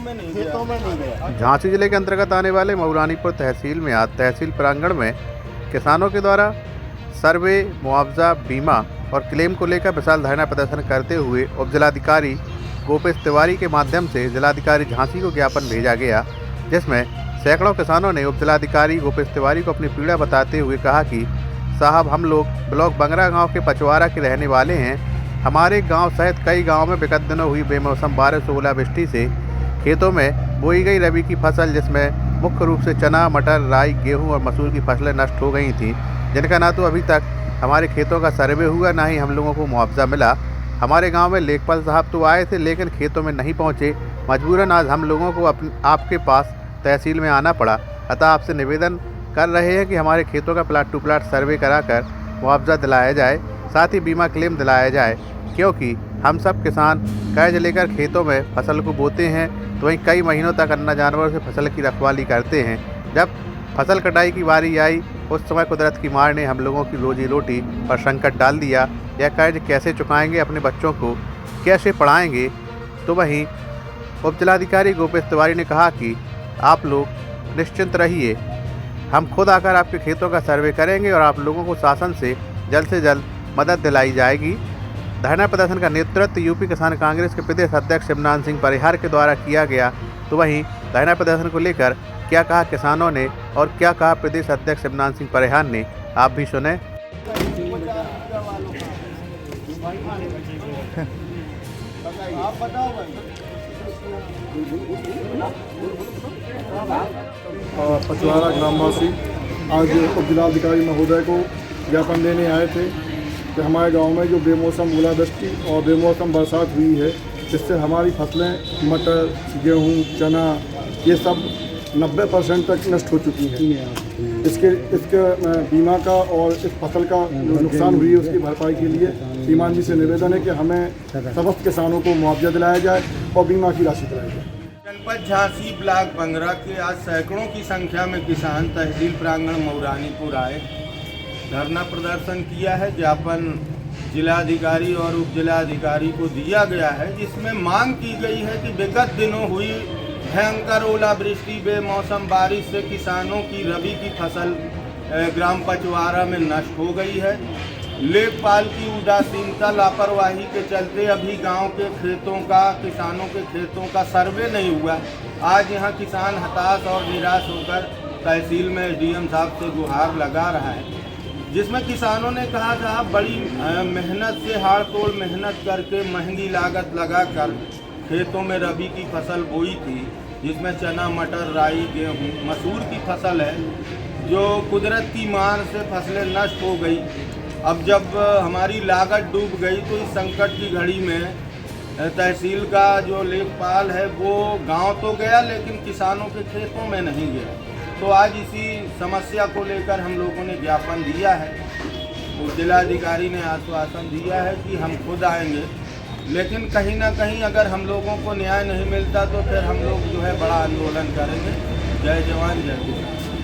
नहीं गया। झांसी जिले के अंतर्गत आने वाले मऊरानीपुर तहसील में आज तहसील प्रांगण में किसानों के द्वारा सर्वे, मुआवजा, बीमा और क्लेम को लेकर विशाल धरना प्रदर्शन करते हुए उप जिलाधिकारी गोपेश तिवारी के माध्यम से जिलाधिकारी झांसी को ज्ञापन भेजा गया, जिसमें सैकड़ों किसानों ने उप जिलाधिकारी गोपेश तिवारी को अपनी पीड़ा बताते हुए कहा कि साहब, हम लोग ब्लॉक बंगरा गांव के पचवारा के रहने वाले हैं। हमारे गांव सहित कई गांवों में विगत दिनों हुई बेमौसम बारिश और ओलावृष्टि से खेतों में बोई गई रबी की फसल, जिसमें मुख्य रूप से चना, मटर, राई, गेहूं और मसूर की फसलें नष्ट हो गई थीं, जिनका ना तो अभी तक हमारे खेतों का सर्वे हुआ, ना ही हम लोगों को मुआवजा मिला। हमारे गांव में लेखपाल साहब तो आए थे, लेकिन खेतों में नहीं पहुंचे। मजबूरन आज हम लोगों को आपके पास तहसील में आना पड़ा। अतः आपसे निवेदन कर रहे हैं कि हमारे खेतों का प्लाट टू प्लाट सर्वे कराकर मुआवजा दिलाया जाए, साथ ही बीमा क्लेम दिलाया जाए, क्योंकि हम सब किसान कर्ज लेकर खेतों में फसल को बोते हैं, तो वहीं कई महीनों तक अन्ना जानवरों से फसल की रखवाली करते हैं। जब फसल कटाई की बारी आई, उस समय कुदरत की मार ने हम लोगों की रोजी रोटी पर संकट डाल दिया। यह कर्ज कैसे चुकाएंगे, अपने बच्चों को कैसे पढ़ाएंगे? तो वहीं उप जिलाधिकारी गोपेश तिवारी ने कहा कि आप लोग निश्चिंत रहिए, हम खुद आकर आपके खेतों का सर्वे करेंगे और आप लोगों को शासन से जल्द मदद दिलाई जाएगी। धरना प्रदर्शन का नेतृत्व यूपी किसान कांग्रेस के प्रदेश अध्यक्ष शिवनाथ सिंह परिहार के द्वारा किया गया। तो वहीं धरना प्रदर्शन को लेकर क्या कहा किसानों ने और क्या कहा प्रदेश अध्यक्ष शिवनाथ सिंह परिहार ने, आप भी सुने। पचवारा ग्रामवासी आज उप जिलाधिकारी महोदय को ज्ञापन देने आए थे कि हमारे गांव में जो बेमौसम ओलावृष्टि और बेमौसम बरसात हुई है, जिससे हमारी फसलें मटर, गेहूं, चना ये सब 90% तक नष्ट हो चुकी हैं। इसके बीमा का और इस फसल का जो नुकसान हुई है उसकी भरपाई के लिए श्रीमान जी से निवेदन है कि हमें समस्त किसानों को मुआवजा दिलाया जाए और बीमा की राशि दिलाई जाए। जनपद झांसी ब्लॉक बंगरा के आज सैकड़ों की संख्या में किसान तहसील प्रांगण मऊरानीपुर आए, धरना प्रदर्शन किया है। ज्ञापन जिलाधिकारी और उप जिलाधिकारी को दिया गया है, जिसमें मांग की गई है कि विगत दिनों हुई भयंकर ओलावृष्टि, बेमौसम बारिश से किसानों की रबी की फसल ग्राम पचवारा में नष्ट हो गई है। लेखपाल की उदासीनता, लापरवाही के चलते अभी गांव के खेतों का, किसानों के खेतों का सर्वे नहीं हुआ। आज यहां किसान हताश और निराश होकर तहसील में एसडीएम साहब से गुहार लगा रहा है, जिसमें किसानों ने कहा था बड़ी मेहनत से, हाड़ तोड़ मेहनत करके महंगी लागत लगाकर खेतों में रबी की फसल बोई थी, जिसमें चना, मटर, राई, गेहूं, मसूर की फसल है, जो कुदरत की मार से फसलें नष्ट हो गई। अब जब हमारी लागत डूब गई तो इस संकट की घड़ी में तहसील का जो लेखपाल है वो गांव तो गया, लेकिन किसानों के खेतों में नहीं गया। तो आज इसी समस्या को लेकर हम लोगों ने ज्ञापन दिया है। तो जिलाधिकारी ने आश्वासन दिया है कि हम खुद आएंगे, लेकिन कहीं ना कहीं अगर हम लोगों को न्याय नहीं मिलता तो फिर हम लोग जो है बड़ा आंदोलन करेंगे। जय जवान जय किसान।